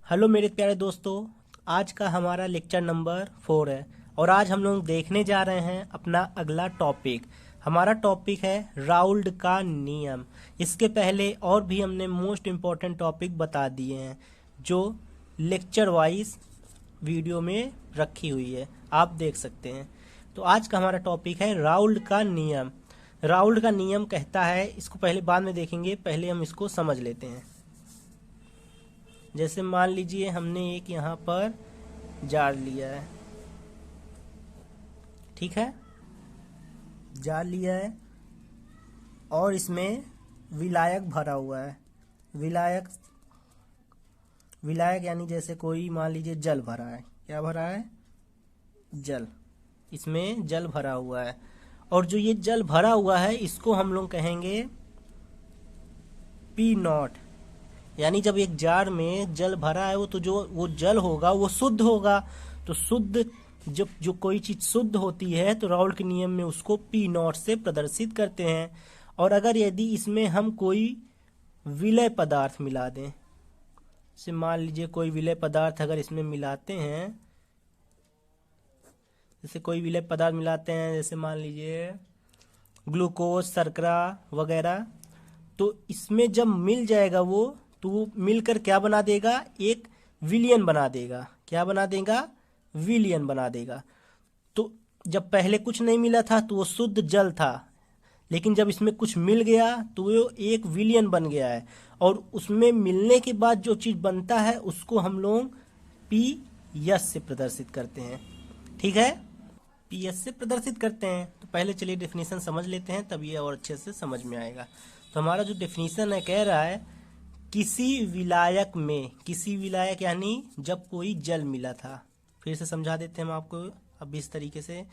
Hello मेरे प्यारे दोस्तों। आज का हमारा लेक्चर नंबर 4 है और आज हम लोग देखने जा रहे हैं अपना अगला टॉपिक। हमारा टॉपिक है राउल्ट का नियम। इसके पहले और भी हमने मोस्ट इम्पॉर्टेंट टॉपिक बता दिए हैं जो लेक्चर वाइज वीडियो में रखी हुई है, आप देख सकते हैं। तो आज का हमारा टॉपिक है राउल्ट का नियम। राउल्ट का नियम कहता है, इसको पहले बाद में देखेंगे, पहले हम इसको समझ लेते हैं। जैसे मान लीजिए हमने एक यहाँ पर जार लिया है, ठीक है, जार लिया है और इसमें विलायक भरा हुआ है। विलायक विलायक यानी जैसे कोई मान लीजिए जल भरा है। क्या भरा है? जल। इसमें जल भरा हुआ है और जो ये जल भरा हुआ है इसको हम लोग कहेंगे पी नॉट। यानी जब एक जार में जल भरा है तो जो वो जल होगा वो शुद्ध होगा। तो शुद्ध जब जो कोई चीज शुद्ध होती है तो राउल्ट के नियम में उसको पी नॉट से प्रदर्शित करते हैं। और अगर यदि इसमें हम कोई विलय पदार्थ मिला दें, जैसे मान लीजिए कोई विलय पदार्थ अगर इसमें मिलाते हैं, जैसे कोई विलय पदार्थ मिलाते हैं, जैसे मान लीजिए ग्लूकोज, शर्करा वगैरह, तो इसमें जब मिल जाएगा वो तो वो मिलकर क्या बना देगा? एक विलियन बना देगा। क्या बना देगा? विलियन बना देगा। तो जब पहले कुछ नहीं मिला था तो वो शुद्ध जल था, लेकिन जब इसमें कुछ मिल गया तो वो एक विलियन बन गया है। और उसमें मिलने के बाद जो चीज बनता है उसको हम लोग पी यस से प्रदर्शित करते हैं। ठीक है, पी एस से प्रदर्शित करते हैं। तो पहले चलिए डेफिनेशन समझ लेते हैं, तब ये और अच्छे से समझ में आएगा। तो हमारा जो डेफिनेशन है कह रहा है किसी विलायक में, किसी विलायक यानी जब कोई जल मिला था। फिर से समझा देते हैं हम आपको अब इस तरीके से।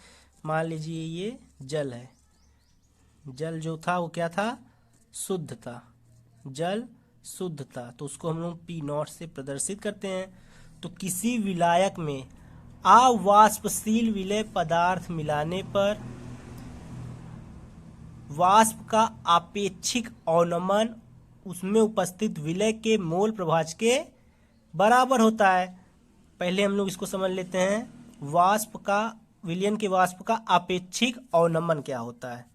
मान लीजिए ये जल है, जल जो था वो क्या था? शुद्ध था। जल शुद्ध था तो उसको हम लोग पी नॉट से प्रदर्शित करते हैं। तो किसी विलायक में अवाष्पशील विलय पदार्थ मिलाने पर वाष्प का आपेक्षिक अवनमन उसमें उपस्थित विलय के मोल प्रभाज के बराबर होता है। पहले हम लोग इसको समझ लेते हैं, वाष्प का, विलयन के वाष्प का आपेक्षिक अवनमन क्या होता है।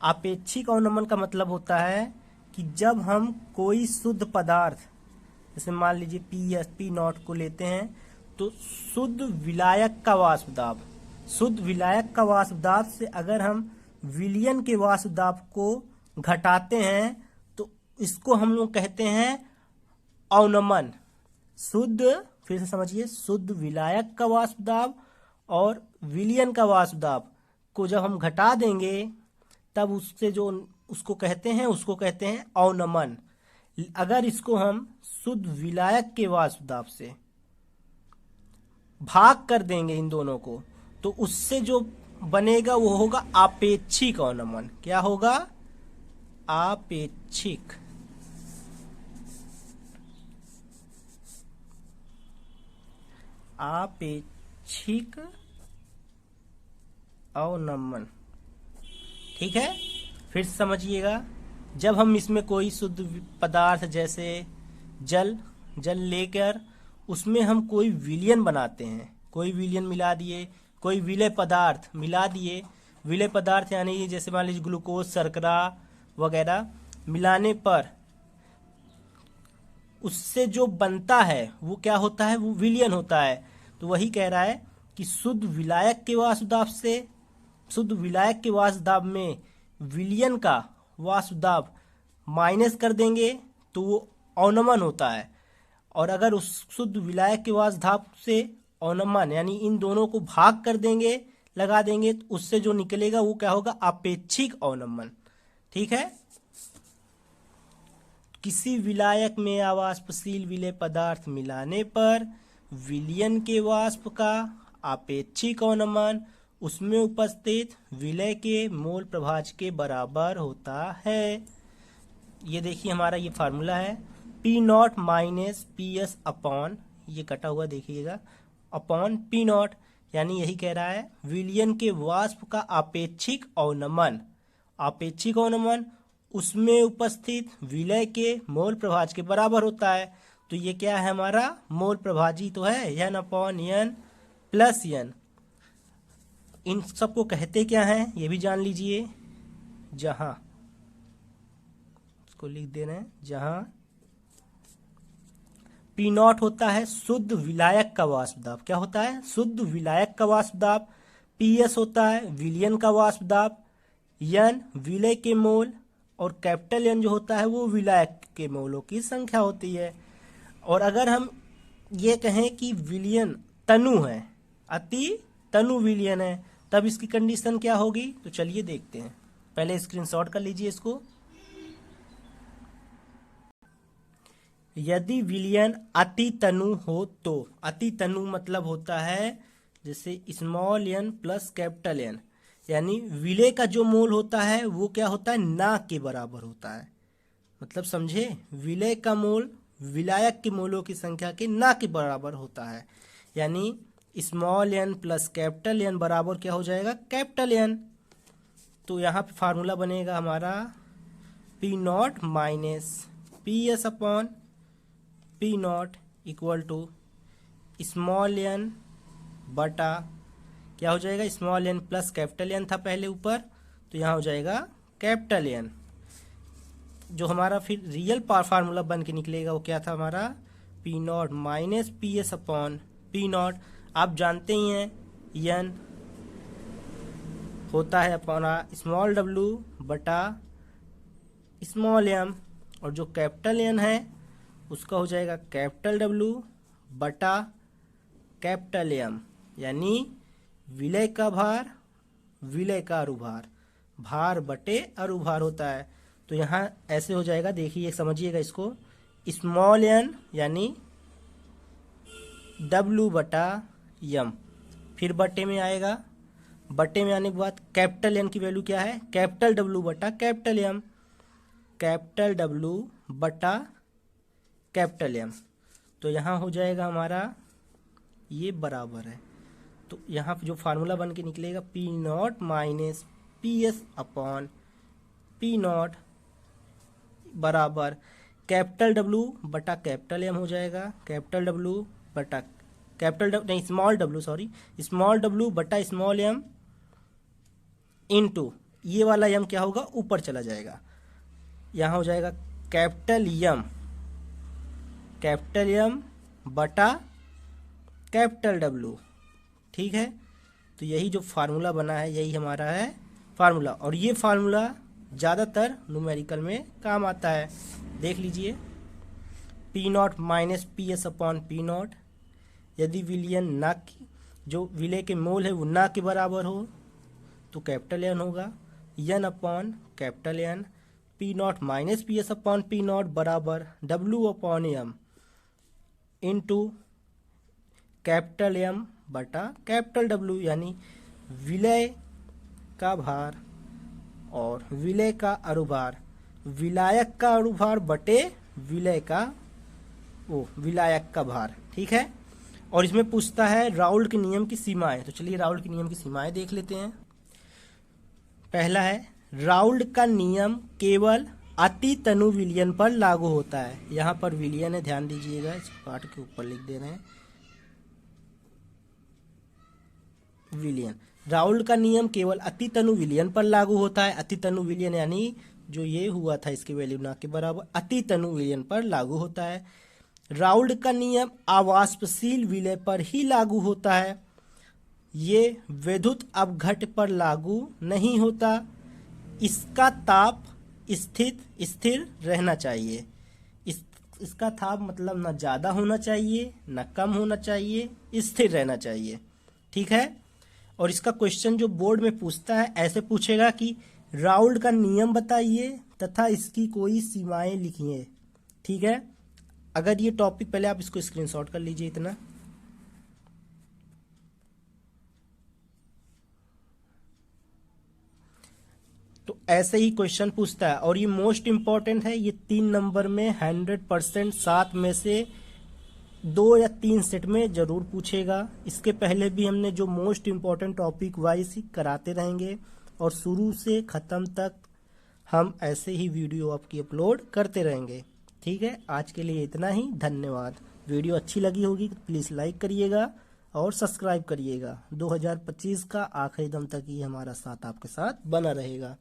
आपेक्षिक अवनमन का मतलब होता है कि जब हम कोई शुद्ध पदार्थ, जैसे मान लीजिए पी नॉट को लेते हैं, तो शुद्ध विलायक का वाष्प दाब, शुद्ध विलायक का वाष्प दाब से अगर हम विलयन के वाष्प दाब को घटाते हैं तो इसको हम लोग कहते हैं अवनमन। शुद्ध, फिर से समझिए, शुद्ध विलायक का वाष्प दाब और विलयन का वाष्प दाब को जब हम घटा देंगे तब उससे जो उसको कहते हैं अवनमन। अगर इसको हम शुद्ध विलायक के वाष्प दाब से भाग कर देंगे इन दोनों को, तो उससे जो बनेगा वो होगा आपेक्षिक अवनमन। क्या होगा? आपेक्षिक। आपेक्षिक अवनमन। ठीक है, फिर समझिएगा, जब हम इसमें कोई शुद्ध पदार्थ जैसे जल लेकर उसमें हम कोई विलयन बनाते हैं, कोई विलयन मिला दिए, कोई विलय पदार्थ मिला दिए। विलय पदार्थ यानी जैसे मान लीजिए ग्लूकोज, शर्करा वगैरह मिलाने पर उससे जो बनता है वो क्या होता है? वो विलयन होता है। तो वही कह रहा है कि शुद्ध विलायक के वाष्प दाब से, शुद्ध विलायक के वाष्प दाब में विलयन का वाष्प दाब माइनस कर देंगे तो वो अवनमन होता है। और अगर उस शुद्ध विलायक के वाष्प दाब से अवनमन यानी इन दोनों को भाग कर देंगे, लगा देंगे, तो उससे जो निकलेगा वो क्या होगा? आपेक्षिक अवनमन। ठीक है, किसी विलायक में अवाष्पशील विलय पदार्थ मिलाने पर विलयन के वाष्प का आपेक्षिक अवनमन उसमें उपस्थित विलय के मोल प्रभाज के बराबर होता है। ये देखिए हमारा ये फार्मूला है, P not minus P S upon, ये कटा हुआ देखिएगा, अपॉन पी नॉट, यानी यही कह रहा है विलयन के वाष्प का आपेक्षिक अवनमन, आपेक्षिक अवनमन उसमें उपस्थित विलय के मोल प्रभाज के बराबर होता है। तो ये क्या है हमारा मोल प्रभाजी तो है n/n प्लस n। इन सबको कहते क्या है ये भी जान लीजिए। जहां इसको लिख दे रहे हैं, जहां P0 होता है शुद्ध विलायक का वाष्प दाब। क्या होता है? शुद्ध विलायक का वाष्प दाब। PS होता है विलयन का वाष्प दाब। n विलय के मोल और कैपिटल N जो होता है वो विलायक के मोलों की संख्या होती है। और अगर हम ये कहें कि विलयन तनु है, अति तनु विलयन है, तब इसकी कंडीशन क्या होगी? तो चलिए देखते हैं। पहले स्क्रीनशॉट कर लीजिए इसको। यदि विलयन अति तनु हो तो, अति तनु मतलब होता है जैसे small n plus capital N, यानी विलय का जो मोल होता है वो क्या होता है? ना के बराबर होता है। मतलब समझे, विलय का मोल विलायक के मोलों की संख्या के ना के बराबर होता है। यानी small n plus capital N बराबर क्या हो जाएगा? Capital N। तो यहाँ पे फार्मूला बनेगा हमारा P0 minus PS upon P0 equal to small n बटा क्या हो जाएगा? Small n plus capital N था पहले ऊपर, तो यहाँ हो जाएगा कैपिटल N। जो हमारा फिर रियल फार्मूला बन के निकलेगा वो क्या था हमारा? P0 minus PS upon P0। आप जानते ही हैं n होता है अपना स्मॉल w बटा स्मॉल m, और जो कैपिटल N है उसका हो जाएगा कैपिटल W बटा कैपिटल M। यानी विलय का भार, विलय का अरुभार, भार बटे अरुभार होता है। तो यहाँ ऐसे हो जाएगा, देखिए समझिएगा इसको। स्मॉल n यानी W बटा M, फिर बटे में आएगा। बटे में आने के बाद कैपिटल N की वैल्यू क्या है? कैपिटल W बटा कैपिटल M, कैपिटल W बटा कैपिटल M। तो यहाँ हो जाएगा हमारा ये बराबर है। तो यहाँ जो फार्मूला बन के निकलेगा P0 minus PS upon P0 बराबर कैपिटल W बटा कैपिटल M हो जाएगा। कैपिटल W बटा कैपिटल नहीं small W, sorry, small W बटा स्मॉल m इनटू ये वाला m क्या होगा? ऊपर चला जाएगा। यहाँ हो जाएगा कैपिटल M बटा कैपिटल W। ठीक है, तो यही जो फार्मूला बना है यही हमारा है फार्मूला। और ये फार्मूला ज़्यादातर न्यूमेरिकल में काम आता है। देख लीजिए, P0 minus PS upon P0। यदि विलयन ना की जो विलय के मोल है वो ना के बराबर हो तो कैपिटल N होगा, n upon capital N। P0 minus PS upon P0 बराबर W upon M into capital M बटा कैपिटल W, यानी विलय का भार और विलय का अरुभार, विलायक का अरुभार बटे विलय का विलायक का भार। ठीक है, और इसमें पूछता है राउल्ट के नियम की सीमाएं। तो चलिए राउल्ट के नियम की सीमाएं देख लेते हैं। पहला है राउल्ट का नियम केवल अति तनु विलयन पर लागू होता है। यहाँ पर विलयन है, ध्यान दीजिएगा, इस पार्ट के ऊपर लिख दे रहे हैं विलयन। राउल्ट का नियम केवल अति तनु विलयन पर लागू होता है। अति तनु विलयन यानी जो ये हुआ था इसकी वैल्यू ना के बराबर, अति तनु विलयन पर लागू होता है। राउल्ट का नियम अवाष्पशील विलय पर ही लागू होता है। ये विद्युत अपघट्य पर लागू नहीं होता। इसका ताप स्थिर रहना चाहिए। इसका ताप मतलब ना ज़्यादा होना चाहिए ना कम होना चाहिए, स्थिर रहना चाहिए। ठीक है, और इसका क्वेश्चन जो बोर्ड में पूछता है ऐसे पूछेगा कि राउल्ट का नियम बताइए तथा इसकी कोई सीमाएं लिखिए। ठीक है, अगर ये टॉपिक पहले आप इसको स्क्रीनशॉट कर लीजिए इतना। तो ऐसे ही क्वेश्चन पूछता है और ये मोस्ट इंपॉर्टेंट है। ये 3 नंबर में 100% 7 में से 2 या 3 सेट में जरूर पूछेगा। इसके पहले भी हमने जो मोस्ट इंपॉर्टेंट टॉपिक वाइज ही कराते रहेंगे और शुरू से ख़त्म तक हम ऐसे ही वीडियो आपकी अपलोड करते रहेंगे। ठीक है, आज के लिए इतना ही, धन्यवाद। वीडियो अच्छी लगी होगी तो प्लीज़ लाइक करिएगा और सब्सक्राइब करिएगा। 2025 का आखिरी दम तक ही हमारा साथ आपके साथ बना रहेगा।